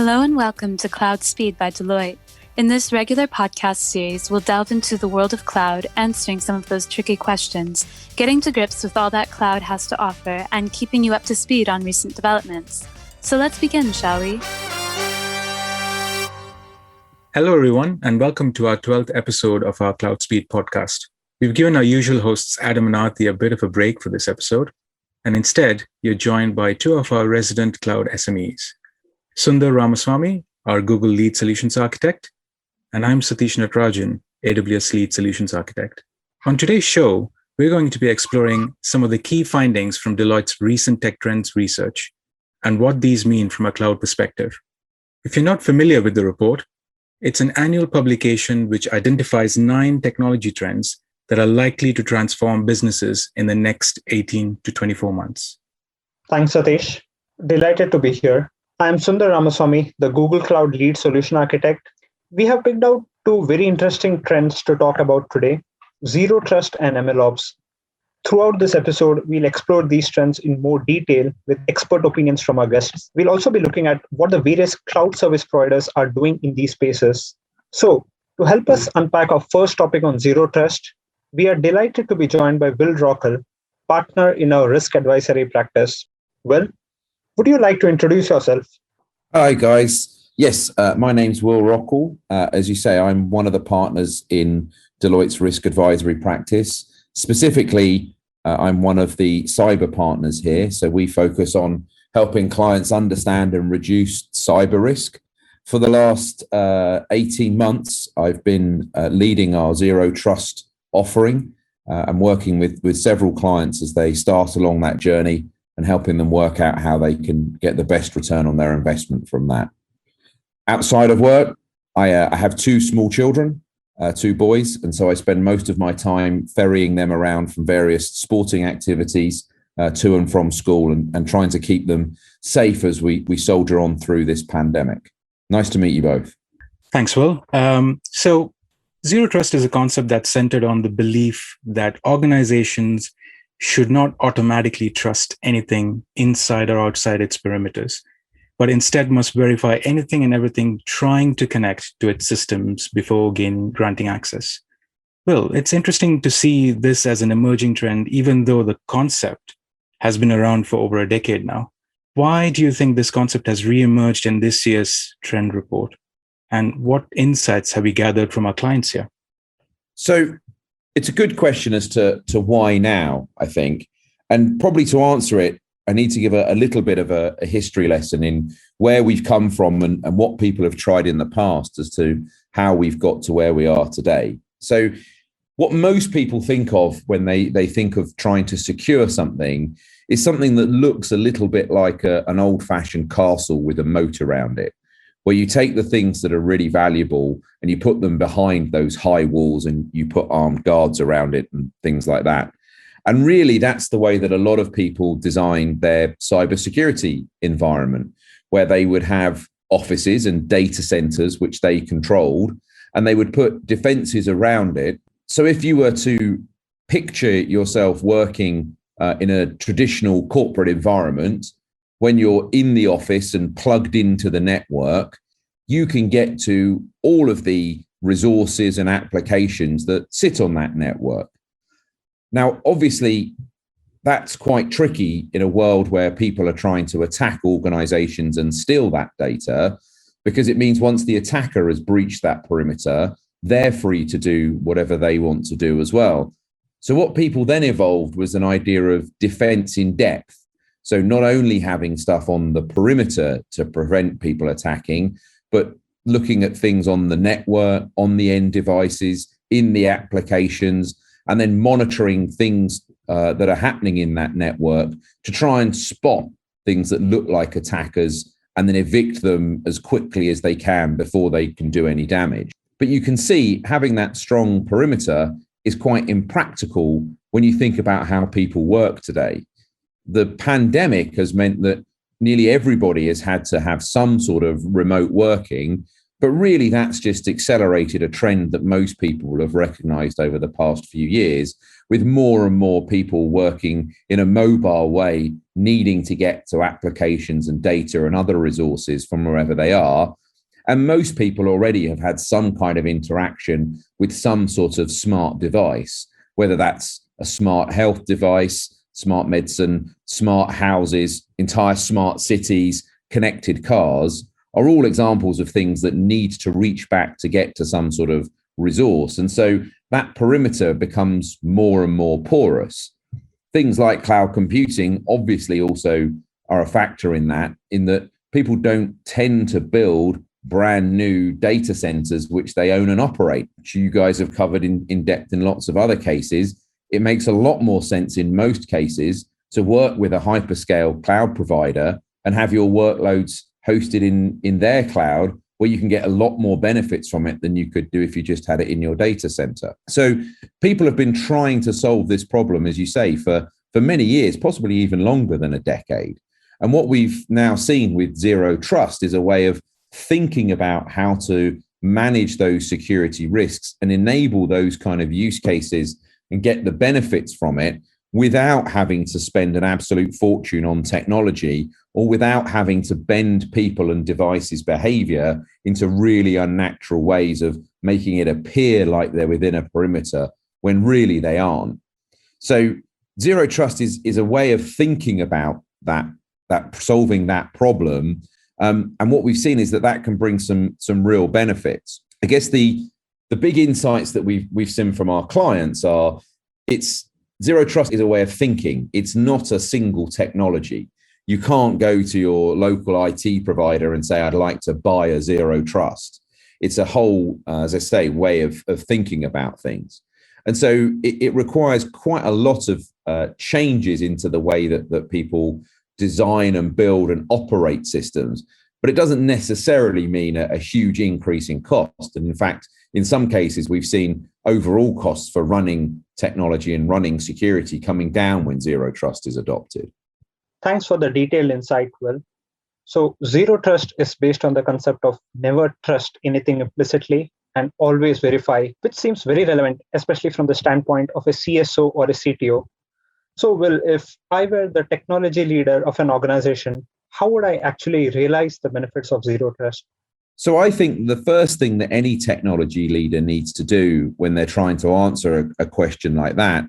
Hello and welcome to Cloud Speed by Deloitte. In this regular podcast series, we'll delve into the world of cloud, answering some of those tricky questions, getting to grips with all that cloud has to offer, and keeping you up to speed on recent developments. So let's begin, shall we? Hello, everyone, and welcome to our 12th episode of our Cloud Speed podcast. We've given our usual hosts, Adam and Aarti, a bit of a break for this episode, and instead, you're joined by two of our resident cloud SMEs. Sundar Ramaswamy, our Google Lead Solutions Architect, and I'm Satish Natarajan, AWS Lead Solutions Architect. On today's show, we're going to be exploring some of the key findings from Deloitte's recent tech trends research and what these mean from a cloud perspective. If you're not familiar with the report, it's an annual publication which identifies 9 technology trends that are likely to transform businesses in the next 18 to 24 months. Thanks, Satish. Delighted to be here. I'm Sundar Ramaswamy, the Google Cloud Lead Solution Architect. We have picked out 2 very interesting trends to talk about today, Zerotrust and MLOps. Throughout this episode, we'll explore these trends in more detail with expert opinions from our guests. We'll also be looking at what the various cloud service providers are doing in these spaces. So, to help us unpack our first topic on Zerotrust, we are delighted to be joined by Will Rockel, partner in our risk advisory practice. Will, would you like to introduce yourself? Hi, guys. Yes, my name's Will Rockel. As you say, I'm one of the partners in Deloitte's risk advisory practice. Specifically, I'm one of the cyber partners here. So we focus on helping clients understand and reduce cyber risk. For the last 18 months, I've been leading our Zerotrust offering. I'm working with several clients as they start along that journey and helping them work out how they can get the best return on their investment from that. Outside of work, I have 2 small children, 2 boys, and so I spend most of my time ferrying them around from various sporting activities to and from school and trying to keep them safe as we soldier on through this pandemic. Nice to meet you both. Thanks, Will. So Zerotrust is a concept that's centered on the belief that organizations should not automatically trust anything inside or outside its perimeters, but instead must verify anything and everything trying to connect to its systems before granting access. Well, it's interesting to see this as an emerging trend, even though the concept has been around for over a decade now. Why do you think this concept has reemerged in this year's trend report? And what insights have we gathered from our clients here? So it's a good question as to why now, I think. And probably to answer it, I need to give a little bit of a history lesson in where we've come from and what people have tried in the past as to how we've got to where we are today. So what most people think of when they think of trying to secure something is something that looks a little bit like an old-fashioned castle with a moat around it, where you take the things that are really valuable and you put them behind those high walls and you put armed guards around it and things like that. And really, that's the way that a lot of people design their cybersecurity environment, where they would have offices and data centers which they controlled, and they would put defenses around it. So if you were to picture yourself working in a traditional corporate environment, when you're in the office and plugged into the network, you can get to all of the resources and applications that sit on that network. Now, obviously, that's quite tricky in a world where people are trying to attack organizations and steal that data, because it means once the attacker has breached that perimeter, they're free to do whatever they want to do as well. So what people then evolved was an idea of defense in depth. So not only having stuff on the perimeter to prevent people attacking, but looking at things on the network, on the end devices, in the applications, and then monitoring things that are happening in that network to try and spot things that look like attackers and then evict them as quickly as they can before they can do any damage. But you can see having that strong perimeter is quite impractical when you think about how people work today. The pandemic has meant that nearly everybody has had to have some sort of remote working, But really, that's just accelerated a trend that most people will have recognized over the past few years, with more and more people working in a mobile way, needing to get to applications and data and other resources from wherever they are. And most people already have had some kind of interaction with some sort of smart device, whether that's a smart health device, smart medicine, smart houses, entire smart cities, connected cars, are all examples of things that need to reach back to get to some sort of resource. And so that perimeter becomes more and more porous. Things like cloud computing obviously also are a factor in that people don't tend to build brand new data centers which they own and operate, which you guys have covered in depth in lots of other cases. It makes a lot more sense in most cases to work with a hyperscale cloud provider and have your workloads hosted in their cloud, where you can get a lot more benefits from it than you could do if you just had it in your data center. So people have been trying to solve this problem, as you say, for many years, possibly even longer than a decade. And what we've now seen with Zerotrust is a way of thinking about how to manage those security risks and enable those kind of use cases and get the benefits from it without having to spend an absolute fortune on technology, or without having to bend people and devices' behavior into really unnatural ways of making it appear like they're within a perimeter when really they aren't. So Zerotrust is a way of thinking about that solving that problem. And what we've seen is that can bring some real benefits. I guess the big insights that we've seen from our clients are Zerotrust is a way of thinking. It's not a single technology. You can't go to your local IT provider and say, I'd like to buy a Zerotrust. It's a whole, as I say, way of thinking about things. And so it requires quite a lot of changes into the way that people design and build and operate systems. But it doesn't necessarily mean a huge increase in cost. And in fact, in some cases, we've seen overall costs for running technology and running security coming down when Zerotrust is adopted. Thanks for the detailed insight, Will. So Zerotrust is based on the concept of never trust anything implicitly and always verify, which seems very relevant, especially from the standpoint of a CSO or a CTO. So Will, if I were the technology leader of an organization, how would I actually realize the benefits of Zerotrust? So I think the first thing that any technology leader needs to do when they're trying to answer a question like that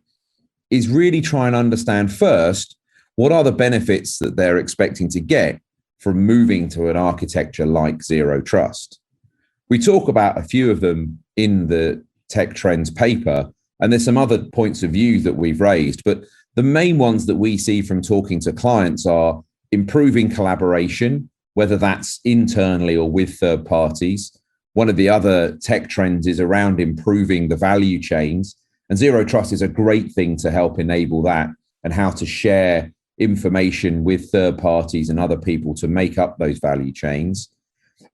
is really try and understand first, what are the benefits that they're expecting to get from moving to an architecture like Zerotrust? We talk about a few of them in the Tech Trends paper, and there's some other points of view that we've raised, but the main ones that we see from talking to clients are improving collaboration, whether that's internally or with third parties. One of the other tech trends is around improving the value chains, and Zerotrust is a great thing to help enable that and how to share information with third parties and other people to make up those value chains.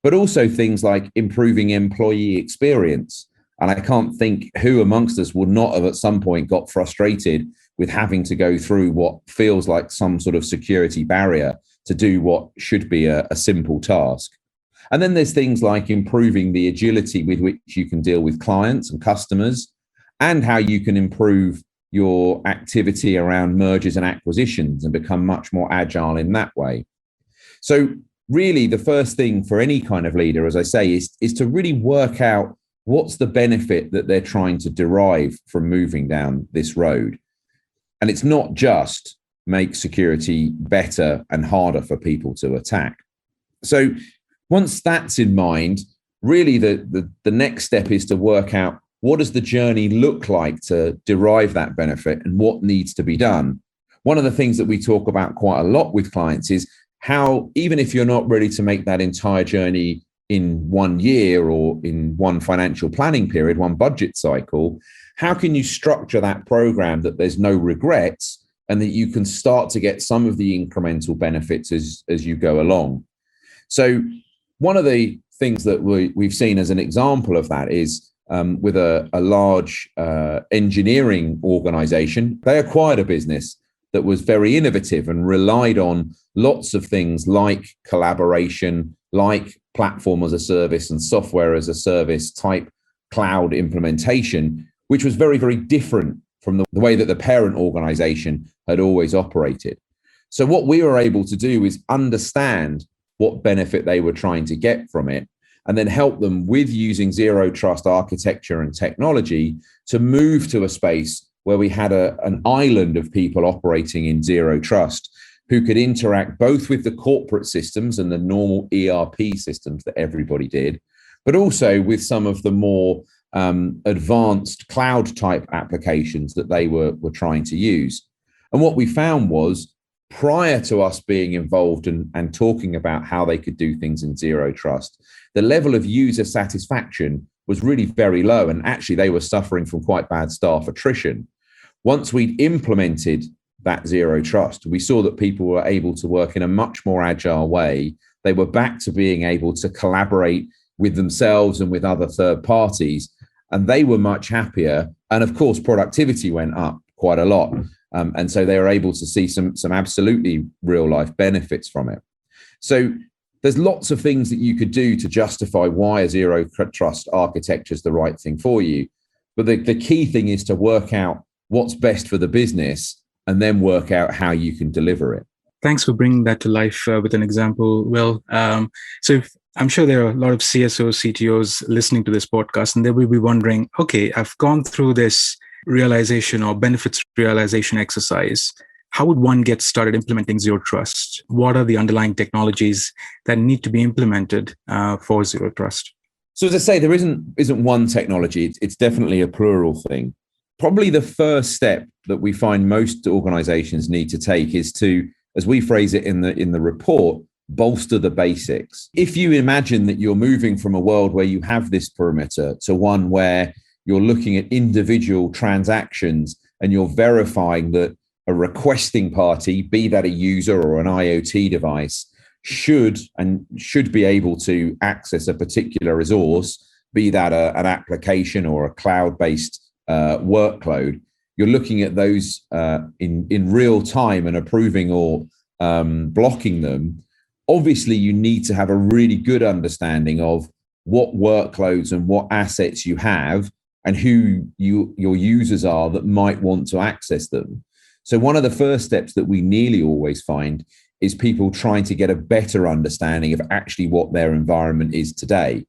But also things like improving employee experience. And I can't think who amongst us would not have at some point got frustrated with having to go through what feels like some sort of security barrier to do what should be a simple task. And then there's things like improving the agility with which you can deal with clients and customers, and how you can improve your activity around mergers and acquisitions and become much more agile in that way. So really the first thing for any kind of leader, as I say, is to really work out what's the benefit that they're trying to derive from moving down this road. And it's not just make security better and harder for people to attack. So once that's in mind, really the next step is to work out, what does the journey look like to derive that benefit and what needs to be done? One of the things that we talk about quite a lot with clients is how, even if you're not ready to make that entire journey in 1 year or in one financial planning period, one budget cycle, how can you structure that program that there's no regrets and that you can start to get some of the incremental benefits as you go along? So one of the things that we've seen as an example of that is with a large engineering organization. They acquired a business that was very innovative and relied on lots of things like collaboration, like platform as a service and software as a service type cloud implementation, which was very, very different from the way that the parent organization had always operated. So what we were able to do is understand what benefit they were trying to get from it, and then help them with using zero trust architecture and technology to move to a space where we had an island of people operating in zero trust who could interact both with the corporate systems and the normal ERP systems that everybody did, but also with some of the more advanced cloud type applications that they were trying to use. And what we found was, prior to us being involved and talking about how they could do things in zero trust, the level of user satisfaction was really very low. And actually, they were suffering from quite bad staff attrition. Once we'd implemented that zero trust, we saw that people were able to work in a much more agile way. They were back to being able to collaborate with themselves and with other third parties, and they were much happier. And of course, productivity went up quite a lot. And so they were able to see some absolutely real life benefits from it. So there's lots of things that you could do to justify why a zero trust architecture is the right thing for you. But the key thing is to work out what's best for the business and then work out how you can deliver it. Thanks for bringing that to life with an example, Will. I'm sure there are a lot of CSOs, CTOs listening to this podcast, and they will be wondering, okay, I've gone through this realization or benefits realization exercise. How would one get started implementing zero trust? What are the underlying technologies that need to be implemented for zero trust? So as I say, there isn't one technology. It's definitely a plural thing. Probably the first step that we find most organizations need to take is to, as we phrase it in the report, bolster the basics. If you imagine that you're moving from a world where you have this perimeter to one where you're looking at individual transactions and you're verifying that a requesting party, be that a user or an IoT device, should be able to access a particular resource, be that an application or a cloud-based workload. You're looking at those in real time and approving or blocking them. Obviously, you need to have a really good understanding of what workloads and what assets you have and who your users are that might want to access them. So one of the first steps that we nearly always find is people trying to get a better understanding of actually what their environment is today.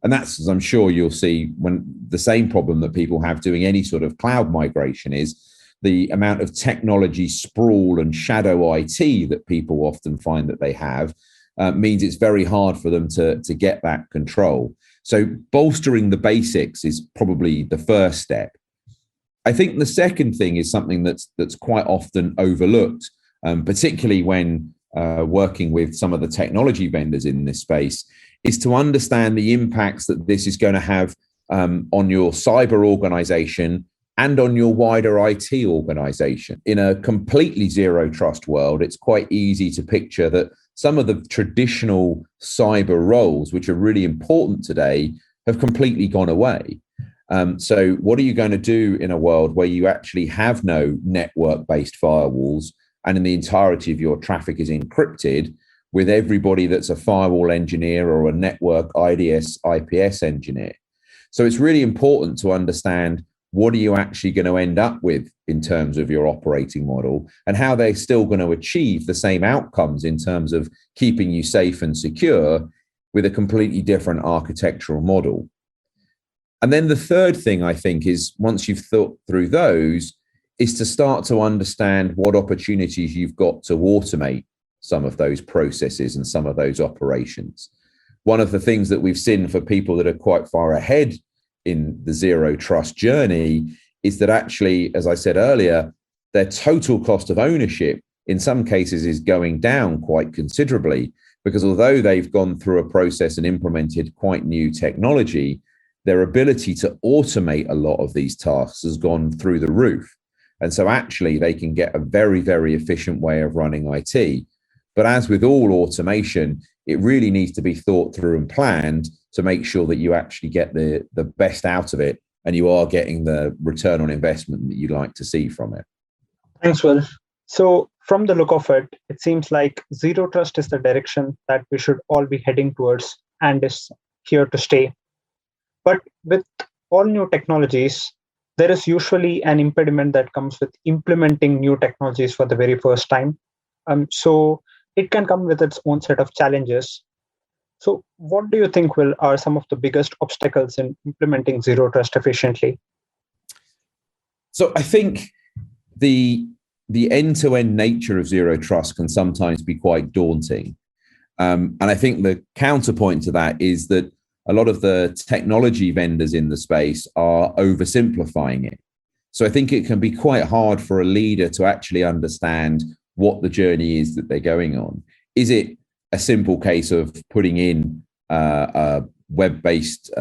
And that's, as I'm sure you'll see, when the same problem that people have doing any sort of cloud migration is the amount of technology sprawl and shadow IT that people often find that they have means it's very hard for them to get that control. So bolstering the basics is probably the first step. I think the second thing is something that's quite often overlooked, particularly when working with some of the technology vendors in this space, is to understand the impacts that this is going to have on your cyber organization and on your wider IT organization. In a completely zero trust world, it's quite easy to picture that some of the traditional cyber roles, which are really important today, have completely gone away. So what are you going to do in a world where you actually have no network-based firewalls and in the entirety of your traffic is encrypted, with everybody that's a firewall engineer or a network IDS, IPS engineer? So it's really important to understand what are you actually going to end up with in terms of your operating model and how they're still going to achieve the same outcomes in terms of keeping you safe and secure with a completely different architectural model. And then the third thing, I think, is once you've thought through those, is to start to understand what opportunities you've got to automate some of those processes and some of those operations. One of the things that we've seen for people that are quite far ahead in the zero trust journey is that actually, as I said earlier, their total cost of ownership in some cases is going down quite considerably, because although they've gone through a process and implemented quite new technology, their ability to automate a lot of these tasks has gone through the roof. And so actually they can get a very, very efficient way of running IT. But as with all automation, it really needs to be thought through and planned to make sure that you actually get the best out of it and you are getting the return on investment that you'd like to see from it. Thanks, Will. So from the look of it, it seems like zero trust is the direction that we should all be heading towards and is here to stay. But with all new technologies, there is usually an impediment that comes with implementing new technologies for the very first time. So it can come with its own set of challenges. So what do you think are some of the biggest obstacles in implementing zero trust efficiently? So I think the end-to-end nature of zero trust can sometimes be quite daunting. And I think the counterpoint to that is that a lot of the technology vendors in the space are oversimplifying it. So I think it can be quite hard for a leader to actually understand what the journey is that they're going on. Is it a simple case of putting in a web-based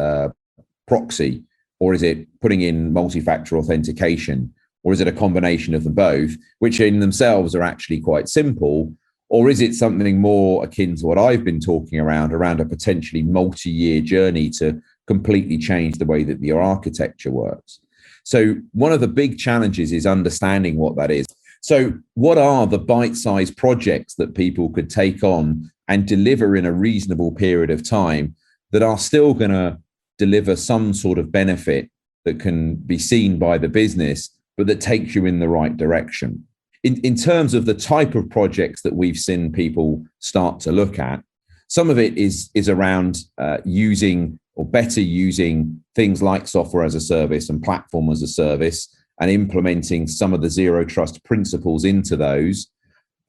proxy, or is it putting in multi-factor authentication, or is it a combination of them both, which in themselves are actually quite simple? Or is it something more akin to what I've been talking around a potentially multi-year journey to completely change the way that your architecture works? So one of the big challenges is understanding what that is. So what are the bite-sized projects that people could take on and deliver in a reasonable period of time that are still going to deliver some sort of benefit that can be seen by the business, but that takes you in the right direction? In terms of the type of projects that we've seen people start to look at, some of it is around using or better using things like software as a service and platform as a service and implementing some of the zero trust principles into those.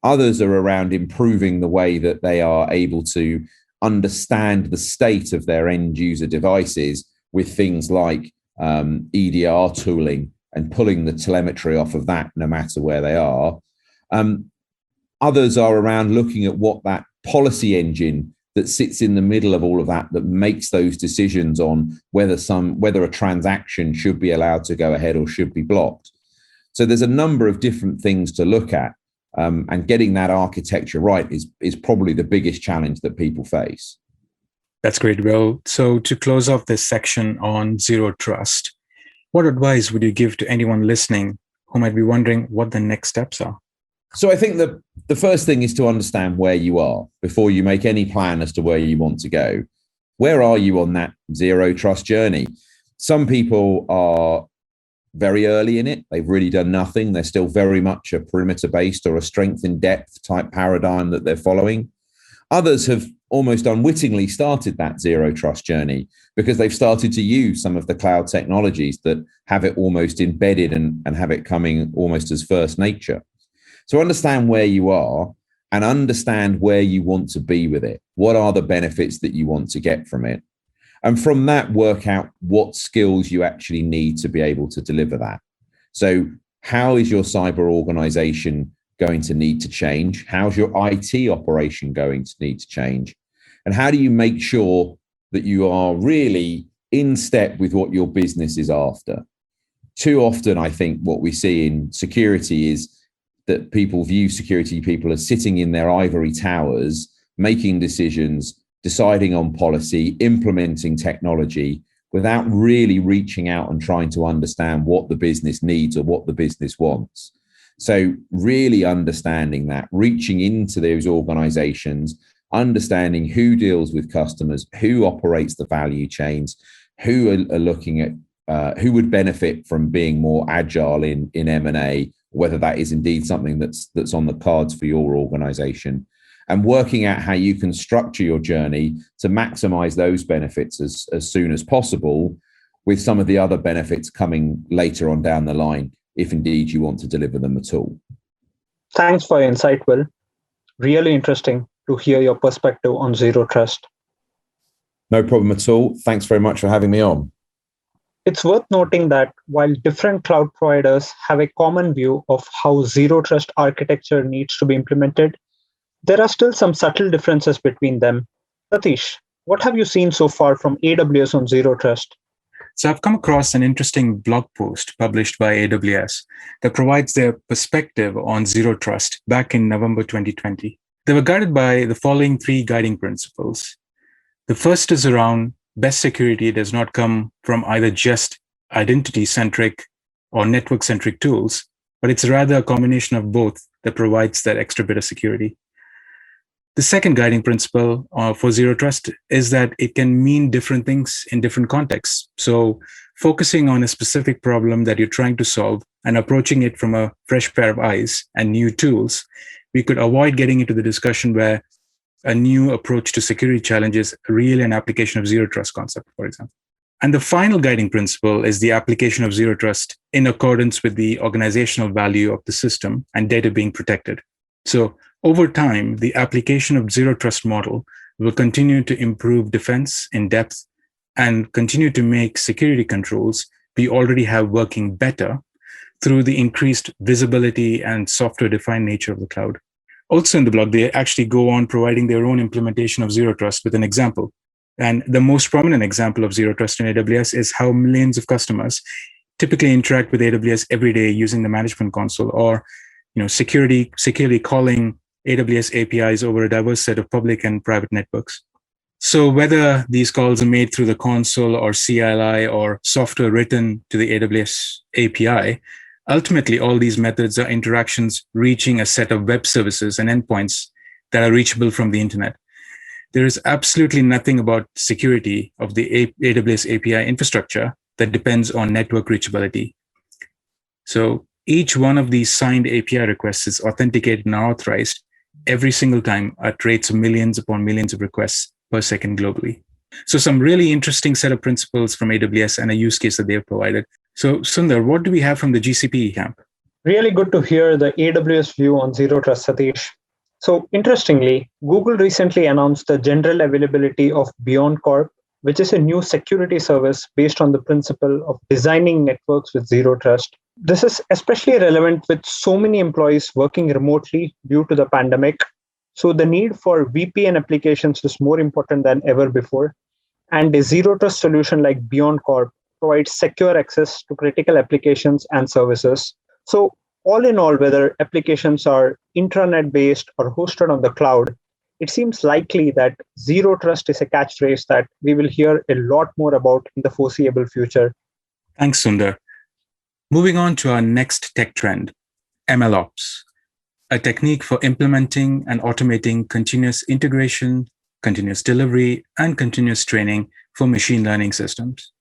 Others are around improving the way that they are able to understand the state of their end user devices with things like EDR tooling and pulling the telemetry off of that no matter where they are. Others are around looking at what that policy engine that sits in the middle of all of that makes those decisions on whether a transaction should be allowed to go ahead or should be blocked. So there's a number of different things to look at, and getting that architecture right is probably the biggest challenge that people face. That's great, Will. So to close off this section on zero trust, what advice would you give to anyone listening who might be wondering what the next steps are? So I think the first thing is to understand where you are before you make any plan as to where you want to go. Where are you on that zero trust journey? Some people are very early in it. They've really done nothing. They're still very much a perimeter based or a strength in depth type paradigm that they're following. Others have almost unwittingly started that zero trust journey because they've started to use some of the cloud technologies that have it almost embedded and have it coming almost as first nature. So understand where you are and understand where you want to be with it. What are the benefits that you want to get from it? And from that, work out what skills you actually need to be able to deliver that. So how is your cyber organization going to need to change? How's your IT operation going to need to change? And how do you make sure that you are really in step with what your business is after? Too often, I think what we see in security is that people view security people as sitting in their ivory towers, making decisions, deciding on policy, implementing technology without really reaching out and trying to understand what the business needs or what the business wants. So really understanding that, reaching into those organizations, understanding who deals with customers, who operates the value chains, who are looking at who would benefit from being more agile in M&A, whether that is indeed something that's on the cards for your organization, and working out how you can structure your journey to maximize those benefits as soon as possible, with some of the other benefits coming later on down the line, if indeed you want to deliver them at all. Thanks for your insight, Will. Really interesting to hear your perspective on zero trust. No problem at all. Thanks very much for having me on. It's worth noting that while different cloud providers have a common view of how zero trust architecture needs to be implemented, there are still some subtle differences between them. Satish, what have you seen so far from AWS on zero trust? So I've come across an interesting blog post published by AWS that provides their perspective on zero trust back in November 2020. They were guided by the following 3 guiding principles. The first is around best security does not come from either just identity-centric or network-centric tools, but it's rather a combination of both that provides that extra bit of security. The second guiding principle for Zero Trust is that it can mean different things in different contexts. So focusing on a specific problem that you're trying to solve and approaching it from a fresh pair of eyes and new tools, we could avoid getting into the discussion where a new approach to security challenges really an application of Zero Trust concept, for example. And the final guiding principle is the application of Zero Trust in accordance with the organizational value of the system and data being protected. So over time, the application of Zero Trust model will continue to improve defense in depth and continue to make security controls we already have working better through the increased visibility and software-defined nature of the cloud. Also in the blog, they actually go on providing their own implementation of Zero Trust with an example. And the most prominent example of Zero Trust in AWS is how millions of customers typically interact with AWS every day using the management console or securely calling AWS APIs over a diverse set of public and private networks. So whether these calls are made through the console or CLI or software written to the AWS API, ultimately all these methods are interactions reaching a set of web services and endpoints that are reachable from the internet. There is absolutely nothing about security of the AWS API infrastructure that depends on network reachability. So each one of these signed API requests is authenticated and authorized every single time at rates of millions upon millions of requests per second globally. So some really interesting set of principles from AWS and a use case that they've provided. So Sundar, what do we have from the GCP camp? Really good to hear the AWS view on Zero Trust, Satish. So interestingly, Google recently announced the general availability of BeyondCorp, which is a new security service based on the principle of designing networks with Zero Trust. This is especially relevant with so many employees working remotely due to the pandemic. So the need for VPN applications is more important than ever before. And a Zero Trust solution like BeyondCorp provides secure access to critical applications and services. So all in all, whether applications are intranet-based or hosted on the cloud, it seems likely that Zero Trust is a catchphrase that we will hear a lot more about in the foreseeable future. Thanks, Sundar. Moving on to our next tech trend, MLOps, a technique for implementing and automating continuous integration, continuous delivery, and continuous training for machine learning systems.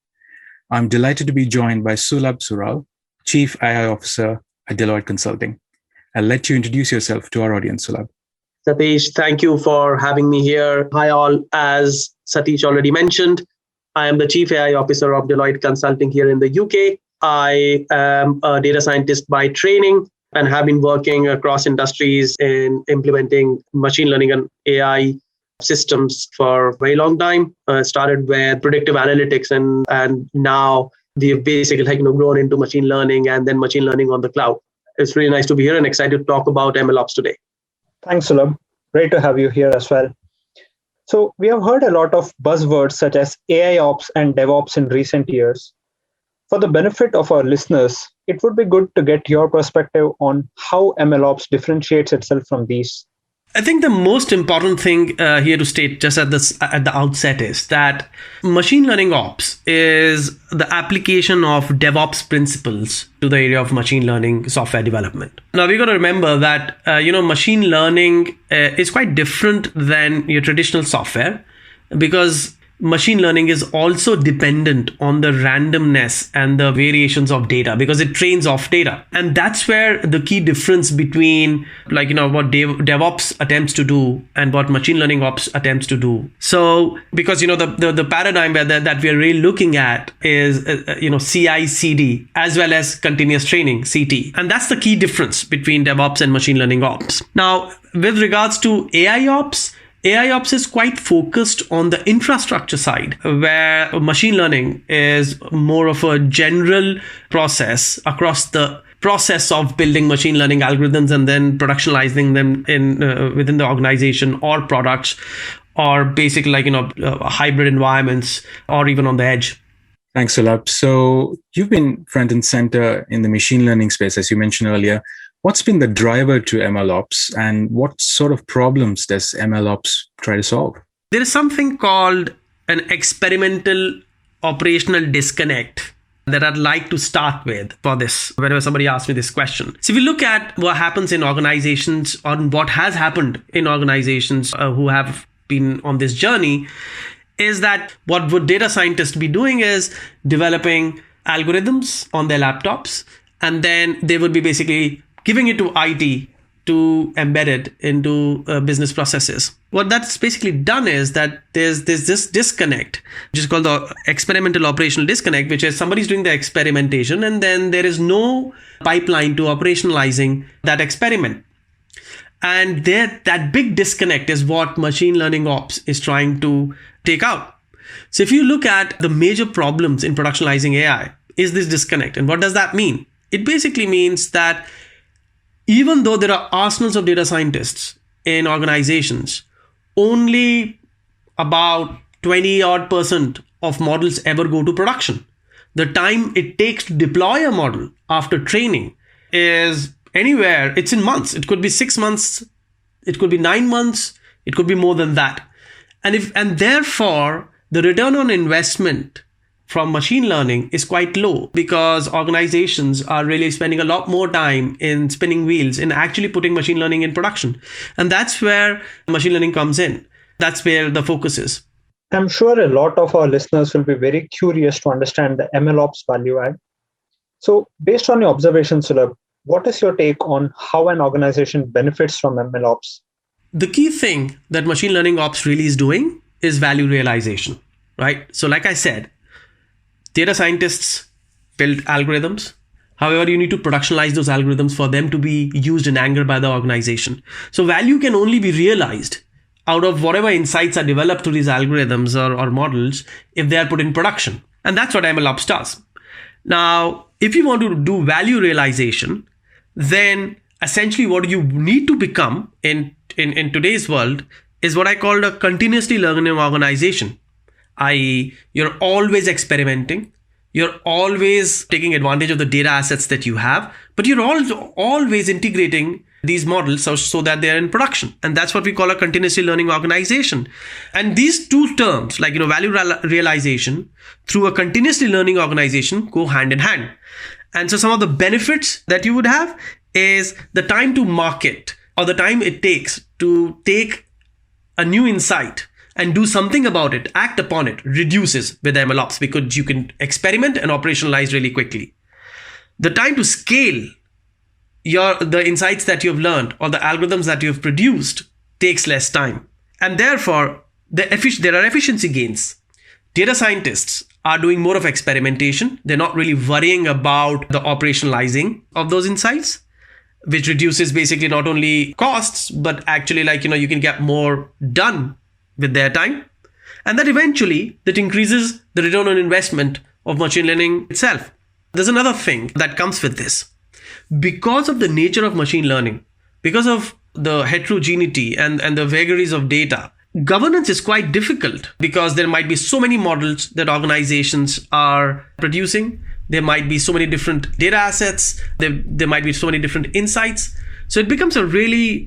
I'm delighted to be joined by Sulabh Sural, Chief AI Officer at Deloitte Consulting. I'll let you introduce yourself to our audience, Sulabh. Satish, thank you for having me here. Hi all. As Satish already mentioned, I am the Chief AI Officer of Deloitte Consulting here in the UK. I am a data scientist by training and have been working across industries in implementing machine learning and AI systems for a very long time. Started with predictive analytics and now we've basically grown into machine learning and then machine learning on the cloud. It's really nice to be here and excited to talk about MLOps today. Thanks, Sulabh. Great to have you here as well. So we have heard a lot of buzzwords such as AI ops and DevOps in recent years. For the benefit of our listeners, it would be good to get your perspective on how MLOps differentiates itself from these. I think the most important thing here to state just at the outset is that machine learning ops is the application of DevOps principles to the area of machine learning software development. Now we got to remember that machine learning is quite different than your traditional software because machine learning is also dependent on the randomness and the variations of data because it trains off data. And that's where the key difference between what DevOps attempts to do and what machine learning ops attempts to do. So because, the paradigm that we are really looking at is, CI/CD as well as continuous training, CT. And that's the key difference between DevOps and machine learning ops. Now, with regards to AI ops is quite focused on the infrastructure side, where machine learning is more of a general process across the process of building machine learning algorithms and then productionalizing them within the organization or products or basically hybrid environments or even on the edge. Thanks, Sulabh. So you've been front and center in the machine learning space, as you mentioned earlier. What's been the driver to MLOps and what sort of problems does MLOps try to solve? There is something called an experimental operational disconnect that I'd like to start with for this, whenever somebody asks me this question. So if you look at what happens in organizations, or what has happened in organizations who have been on this journey, is that what would data scientists be doing is developing algorithms on their laptops, and then they would be basically giving it to IT to embed it into business processes. What that's basically done is that there's this disconnect, which is called the experimental operational disconnect, which is somebody's doing the experimentation and then there is no pipeline to operationalizing that experiment. And that big disconnect is what machine learning ops is trying to take out. So if you look at the major problems in productionalizing AI, is this disconnect. And what does that mean? It basically means that even though there are arsenals of data scientists in organizations, only about 20% of models ever go to production. The time it takes to deploy a model after training is anywhere, it's in months. It could be 6 months, it could be 9 months, it could be more than that. And therefore, the return on investment from machine learning is quite low, because organizations are really spending a lot more time in spinning wheels in actually putting machine learning in production. And that's where machine learning comes in. That's where the focus is. I'm sure a lot of our listeners will be very curious to understand the MLOps value add. So based on your observations, Sulabh, what is your take on how an organization benefits from MLOps? The key thing that machine learning ops really is doing is value realization, right? So like I said, data scientists build algorithms. However, you need to productionalize those algorithms for them to be used in anger by the organization. So value can only be realized out of whatever insights are developed through these algorithms or models if they are put in production. And that's what MLOps does. Now, if you want to do value realization, then essentially what you need to become in today's world is what I call a continuously learning organization. I.e., you're always experimenting, you're always taking advantage of the data assets that you have, but you're also always integrating these models so that they're in production. And that's what we call a continuously learning organization. And these two terms, like value realization through a continuously learning organization, go hand in hand. And so some of the benefits that you would have is the time to market, or the time it takes to take a new insight and do something about it, act upon it, reduces with MLOps, because you can experiment and operationalize really quickly. The time to scale the insights that you've learned or the algorithms that you've produced takes less time. And therefore, there are efficiency gains. Data scientists are doing more of experimentation. They're not really worrying about the operationalizing of those insights, which reduces basically not only costs, but actually you can get more done with their time. And that eventually that increases the return on investment of machine learning itself. There's another thing that comes with this. Because of the nature of machine learning, because of the heterogeneity and the vagaries of data, governance is quite difficult, because there might be so many models that organizations are producing. There might be so many different data assets. There might be so many different insights. So it becomes a really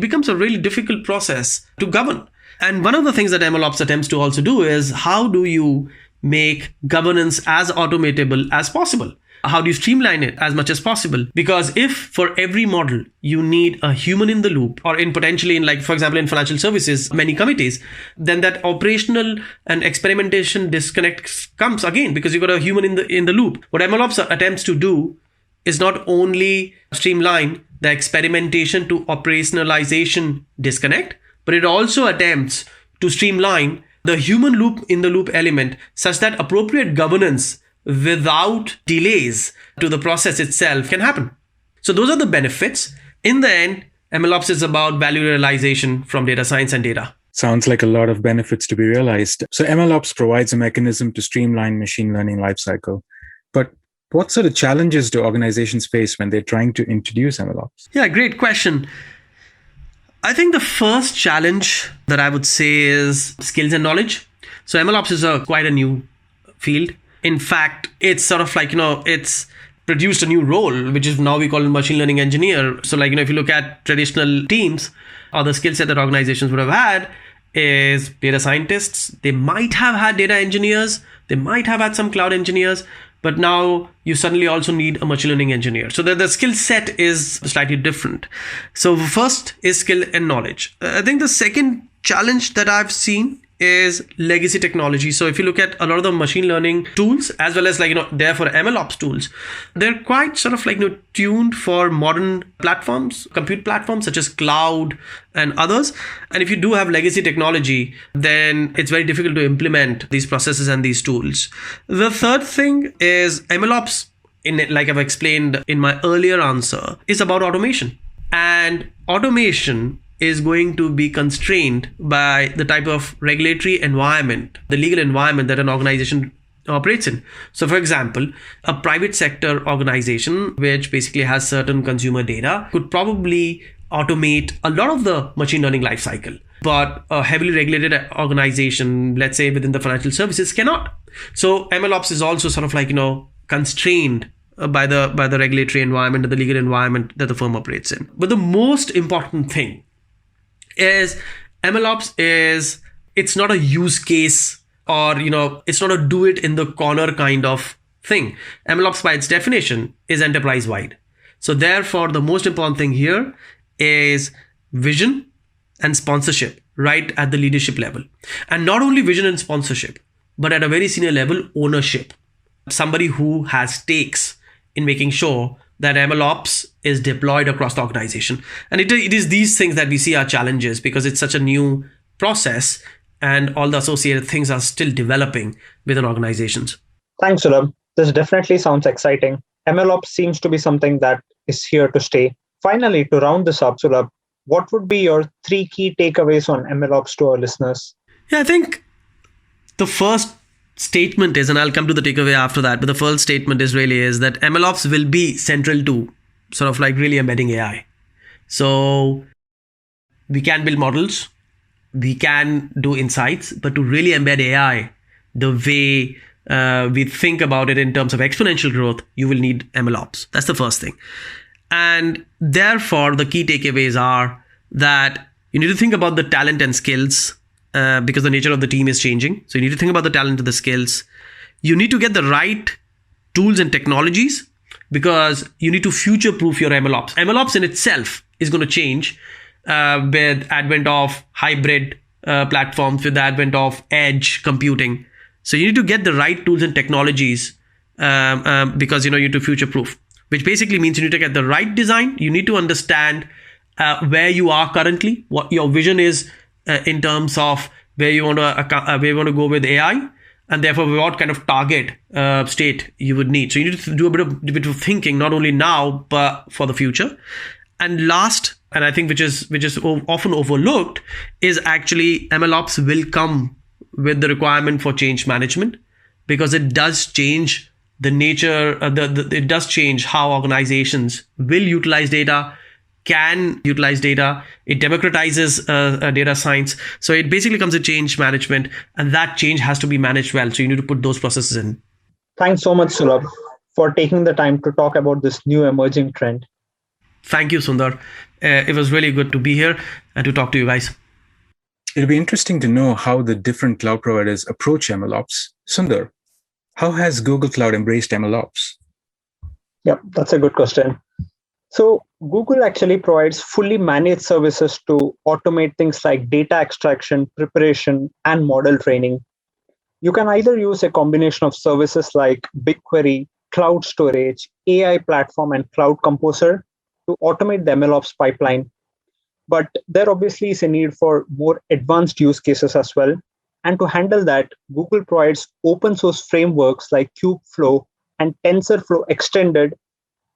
difficult process to govern. And one of the things that MLOps attempts to also do is, how do you make governance as automatable as possible? How do you streamline it as much as possible? Because if for every model you need a human in the loop, or in potentially for example, in financial services, many committees, then that operational and experimentation disconnect comes again, because you've got a human in the loop. What MLOps attempts to do is not only streamline the experimentation to operationalization disconnect, but it also attempts to streamline the human loop in the loop element such that appropriate governance without delays to the process itself can happen. So those are the benefits. In the end, MLOps is about value realization from data science and data. Sounds like a lot of benefits to be realized. So MLOps provides a mechanism to streamline machine learning lifecycle. But what sort of challenges do organizations face when they're trying to introduce MLOps? Yeah, great question. I think the first challenge that I would say is skills and knowledge. So MLOps is quite a new field. In fact, it's sort of it's produced a new role, which is now we call it machine learning engineer. So if you look at traditional teams, or the skill set that organizations would have had is data scientists. They might have had data engineers. They might have had some cloud engineers, but now you suddenly also need a machine learning engineer. So the skill set is slightly different. So first is skill and knowledge. I think the second challenge that I've seen is legacy technology. So if you look at a lot of the machine learning tools, as well as there for MLOps tools, they're quite sort of tuned for modern platforms, compute platforms such as cloud and others. And if you do have legacy technology, then it's very difficult to implement these processes and these tools. The third thing is MLOps, like I've explained in my earlier answer, is about automation. And automation is going to be constrained by the type of regulatory environment, the legal environment that an organization operates in. So for example, a private sector organization, which basically has certain consumer data, could probably automate a lot of the machine learning lifecycle. But a heavily regulated organization, let's say within the financial services, cannot. So MLOps is also sort of constrained by the regulatory environment and the legal environment that the firm operates in. But the most important thing is MLOps it's not a use case or it's not a do it in the corner kind of thing. MLOps by its definition is enterprise wide. So therefore the most important thing here is vision and sponsorship right at the leadership level. And not only vision and sponsorship, but at a very senior level, ownership. Somebody who has stakes in making sure that MLOps is deployed across the organization. And it is these things that we see are challenges because it's such a new process and all the associated things are still developing within organizations. Thanks, Sulabh. This definitely sounds exciting. MLOps seems to be something that is here to stay. Finally, to round this up, Sulabh, what would be your 3 key takeaways on MLOps to our listeners? Yeah, I think the first statement is, and I'll come to the takeaway after that, but the first statement is that MLOps will be central to sort of really embedding AI. So we can build models, we can do insights, but to really embed AI the way we think about it in terms of exponential growth, you will need MLOps. That's the first thing. And therefore, the key takeaways are that you need to think about the talent and skills because the nature of the team is changing. So you need to think about the talent and the skills. You need to get the right tools and technologies because you need to future-proof your MLOps. MLOps in itself is going to change with advent of hybrid platforms, with the advent of edge computing. So you need to get the right tools and technologies because you need to future-proof, which basically means you need to get the right design. You need to understand where you are currently, what your vision is in terms of where you want to go with AI, and therefore what kind of target state you would need. So you need to do a bit of thinking, not only now but for the future. And last, and I think which is often overlooked, is actually MLOps will come with the requirement for change management because it does change the nature. It does change how organizations will utilize data, can utilize data. It democratizes data science. So it basically comes to change management, and that change has to be managed well. So you need to put those processes in. Thanks so much, Sulabh, for taking the time to talk about this new emerging trend. Thank you, Sundar. It was really good to be here and to talk to you guys. It'll be interesting to know how the different cloud providers approach MLOps. Sundar, how has Google Cloud embraced MLOps? Yep, that's a good question. So Google actually provides fully managed services to automate things like data extraction, preparation, and model training. You can either use a combination of services like BigQuery, cloud storage, AI platform, and Cloud Composer to automate the MLOps pipeline. But there obviously is a need for more advanced use cases as well. And to handle that, Google provides open source frameworks like Kubeflow and TensorFlow Extended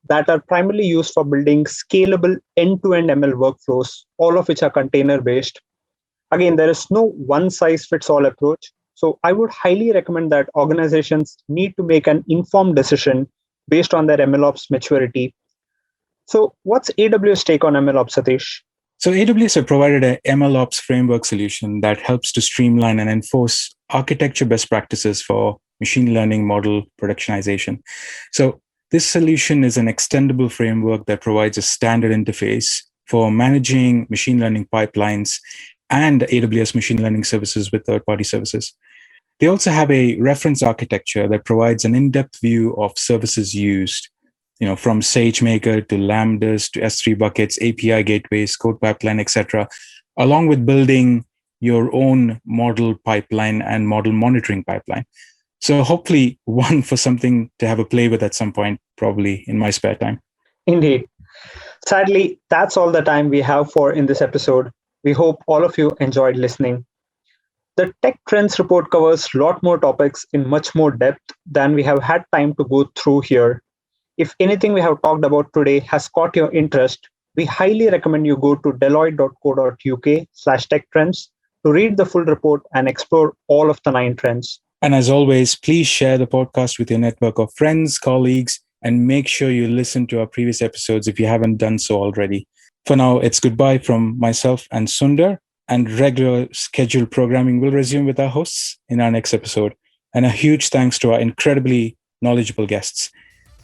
that are primarily used for building scalable end-to-end ML workflows, all of which are container-based. Again, there is no one-size-fits-all approach. So I would highly recommend that organizations need to make an informed decision based on their MLOps maturity. So what's AWS take on MLOps, Satish? So AWS have provided an MLOps framework solution that helps to streamline and enforce architecture best practices for machine learning model productionization. So this solution is an extendable framework that provides a standard interface for managing machine learning pipelines and AWS machine learning services with third-party services. They also have a reference architecture that provides an in-depth view of services used, from SageMaker to Lambdas to S3 buckets, API gateways, code pipeline, etc., along with building your own model pipeline and model monitoring pipeline. So hopefully one for something to have a play with at some point, probably in my spare time. Indeed. Sadly, that's all the time we have for in this episode. We hope all of you enjoyed listening. The Tech Trends report covers a lot more topics in much more depth than we have had time to go through here. If anything we have talked about today has caught your interest, we highly recommend you go to deloitte.co.uk/techtrends to read the full report and explore all of the 9 trends. And as always, please share the podcast with your network of friends, colleagues, and make sure you listen to our previous episodes if you haven't done so already. For now, it's goodbye from myself and Sundar, and regular scheduled programming will resume with our hosts in our next episode. And a huge thanks to our incredibly knowledgeable guests.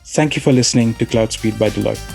Thank you for listening to Cloud Speed by Deloitte.